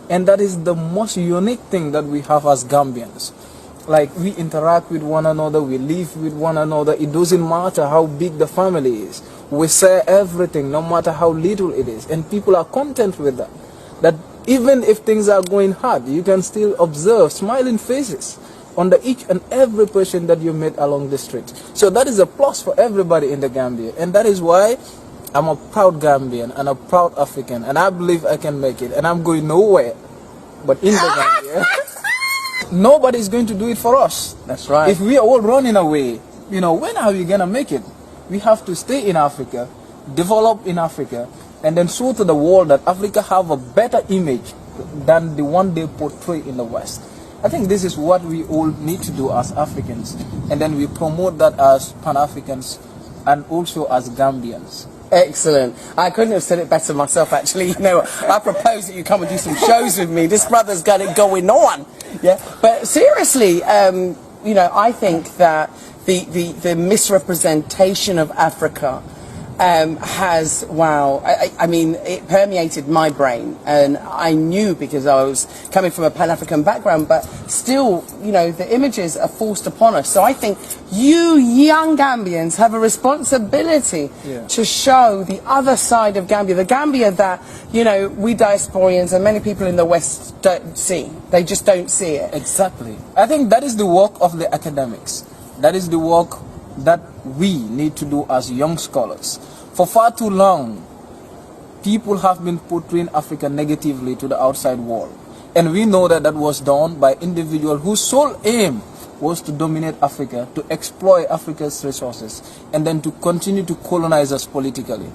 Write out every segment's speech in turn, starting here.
And that is the most unique thing that we have as Gambians. Like, we interact with one another, we live with one another. It doesn't matter how big the family is. We share everything, no matter how little it is. And people are content with that. That even if things are going hard, you can still observe smiling faces under each and every person that you meet along the street. So that is a plus for everybody in the Gambia. And that is why I'm a proud Gambian and a proud African. And I believe I can make it. And I'm going nowhere but in the Gambia. Nobody is going to do it for us. That's right. If we are all running away, when are we going to make it? We have to stay in Africa, develop in Africa, and then show to the world that Africa have a better image than the one they portray in the West. I think this is what we all need to do as Africans, and then we promote that as Pan-Africans and also as Gambians. Excellent. I couldn't have said it better myself, actually. I propose that you come and do some shows with me. This brother's got it going on. Yeah. But seriously, I think that the misrepresentation of Africa has, it permeated my brain, and I knew, because I was coming from a Pan-African background, but still, the images are forced upon us. So I think you young Gambians have a responsibility to show the other side of Gambia, the Gambia that, we diasporians and many people in the West don't see. They just don't see it. Exactly. I think that is the work of the academics. That is the work that we need to do as young scholars. For far too long, people have been portraying Africa negatively to the outside world. And we know that that was done by individuals whose sole aim was to dominate Africa, to exploit Africa's resources, and then to continue to colonize us politically.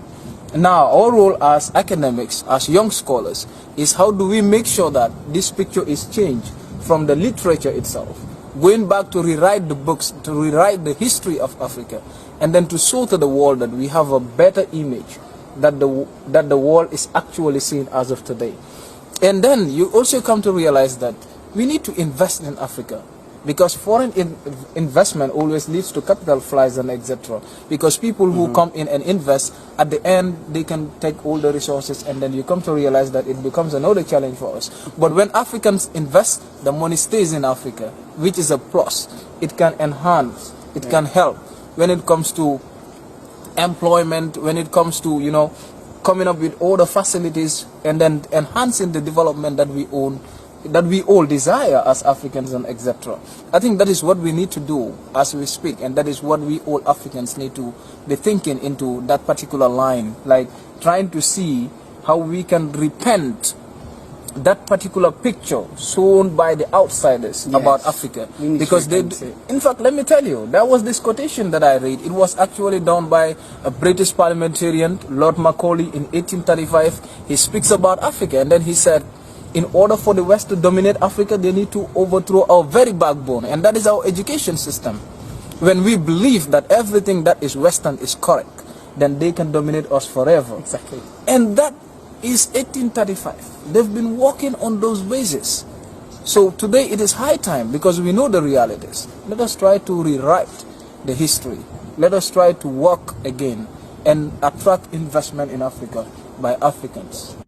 Now, our role as academics, as young scholars, is how do we make sure that this picture is changed from the literature itself, going back to rewrite the books, to rewrite the history of Africa, and then to show to the world that we have a better image that the world is actually seeing as of today. And then you also come to realize that we need to invest in Africa, because foreign investment always leads to capital flies and etc. Because people who come in and invest, at the end they can take all the resources, and then you come to realize that it becomes another challenge for us. But when Africans invest, the money stays in Africa, which is a plus. It can enhance, it can help when it comes to employment, when it comes to coming up with all the facilities and then enhancing the development that we own, that we all desire as Africans and etc. I think that is what we need to do as we speak, and that is what we all Africans need to be thinking into that particular line, like trying to see how we can repent that particular picture shown by the outsiders about Africa. Because in fact, let me tell you, there was this quotation that I read. It was actually done by a British parliamentarian, Lord Macaulay, in 1835. He speaks about Africa, and then he said, in order for the West to dominate Africa, they need to overthrow our very backbone, and that is our education system. When we believe that everything that is Western is correct, then they can dominate us forever. Exactly. And that is 1835. They've been working on those bases. So today it is high time, because we know the realities. Let us try to rewrite the history. Let us try to work again and attract investment in Africa by Africans.